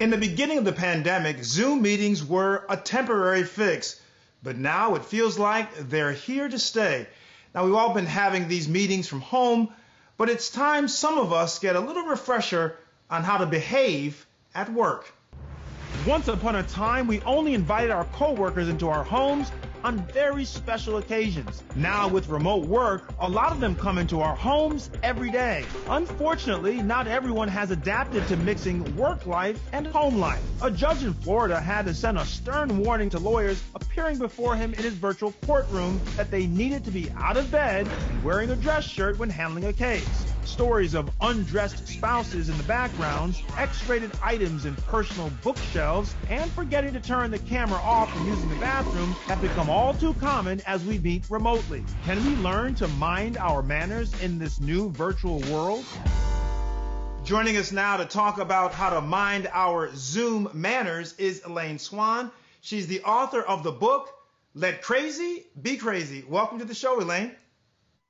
In the beginning of the pandemic, Zoom meetings were a temporary fix, but now it feels like they're here to stay. Now, we've all been having these meetings from home, but it's time some of us get a little refresher on how to behave at work. Once upon a time, we only invited our coworkers into our homes on very special occasions. Now with remote work, a lot of them come into our homes every day. Unfortunately, not everyone has adapted to mixing work life and home life. A judge in Florida had to send a stern warning to lawyers appearing before him in his virtual courtroom that they needed to be out of bed and wearing a dress shirt when handling a case. Stories of undressed spouses in the backgrounds, X-rated items in personal bookshelves, and forgetting to turn the camera off when using the bathroom have become all too common as we meet remotely. Can we learn to mind our manners in this new virtual world? Joining us now to talk about how to mind our Zoom manners is Elaine Swan. She's the author of the book, Let Crazy Be Crazy. Welcome to the show, Elaine.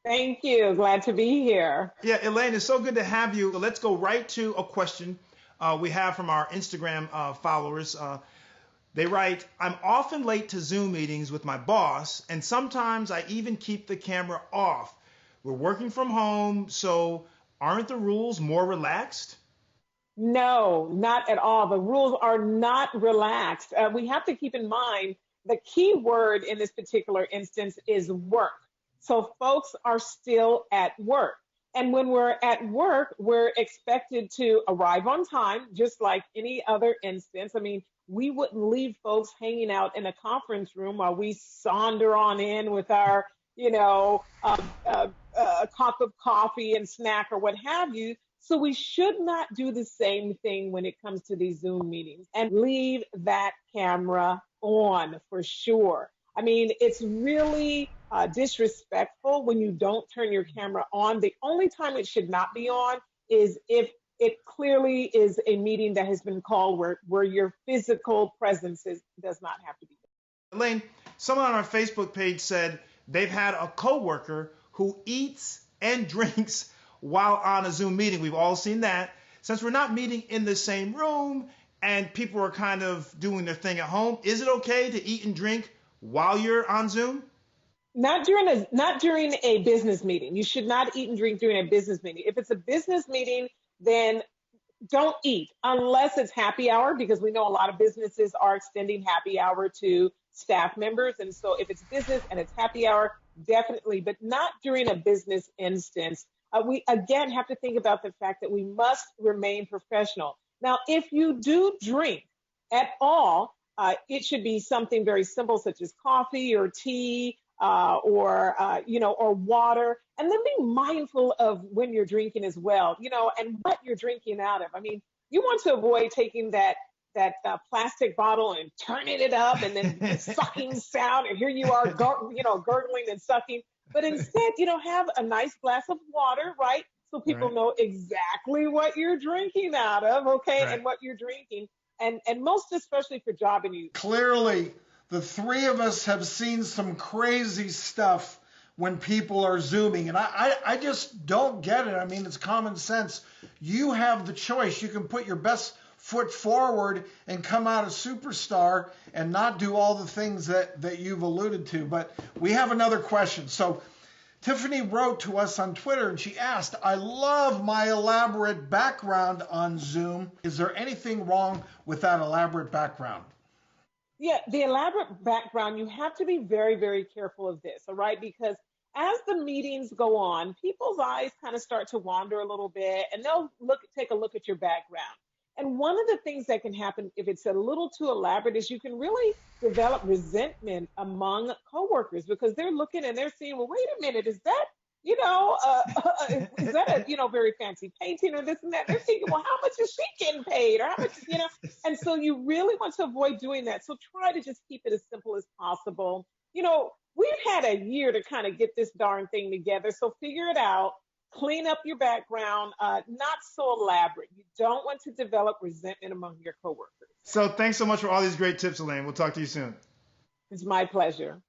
Thank you. Glad to be here. Yeah, Elaine, it's so good to have you. Let's go right to a question we have from our Instagram followers. They write, I'm often late to Zoom meetings with my boss, and sometimes I even keep the camera off. We're working from home, so aren't the rules more relaxed? No, not at all. The rules are not relaxed. We have to keep in mind the key word in this particular instance is work. So folks are still at work. And when we're at work, we're expected to arrive on time, just like any other instance. I mean, we wouldn't leave folks hanging out in a conference room while we saunter on in with our, a cup of coffee and snack or what have you. So we should not do the same thing when it comes to these Zoom meetings and leave that camera on for sure. I mean, it's really disrespectful when you don't turn your camera on. The only time it should not be on is if it clearly is a meeting that has been called where your physical presence does not have to be there. Elaine, someone on our Facebook page said they've had a coworker who eats and drinks while on a Zoom meeting. We've all seen that. Since we're not meeting in the same room and people are kind of doing their thing at home, is it okay to eat and drink while you're on Zoom? Not during a business meeting. You should not eat and drink during a business meeting. If it's a business meeting, then don't eat unless it's happy hour, because we know a lot of businesses are extending happy hour to staff members. And so if it's business and it's happy hour, definitely, but not during a business instance. We again have to think about the fact that we must remain professional. Now, if you do drink at all, it should be something very simple, such as coffee or tea, or water, and then be mindful of when you're drinking as well, and what you're drinking out of. I mean, you want to avoid taking that plastic bottle and turning it up and then sucking sound, and here you are, gurgling and sucking. But instead, have a nice glass of water, right? So people know exactly what you're drinking out of, okay, and what you're drinking, and most especially for job interviews. Clearly, the three of us have seen some crazy stuff when people are Zooming, and I just don't get it. I mean, it's common sense. You have the choice. You can put your best foot forward and come out a superstar and not do all the things that you've alluded to. But we have another question. So Tiffany wrote to us on Twitter, and she asked, I love my elaborate background on Zoom. Is there anything wrong with that elaborate background? Yeah, the elaborate background, you have to be very, very careful of this, all right? Because as the meetings go on, people's eyes kind of start to wander a little bit, and they'll take a look at your background. And one of the things that can happen if it's a little too elaborate is you can really develop resentment among coworkers, because they're looking and they're seeing, well, wait a minute, is that, is that a, very fancy painting or this and that? They're thinking, well, how much is she getting paid? Or how much, and so you really want to avoid doing that. So try to just keep it as simple as possible. We've had a year to kind of get this darn thing together. So figure it out, clean up your background, not so elaborate. You don't want to develop resentment among your coworkers. So thanks so much for all these great tips, Elaine. We'll talk to you soon. It's my pleasure.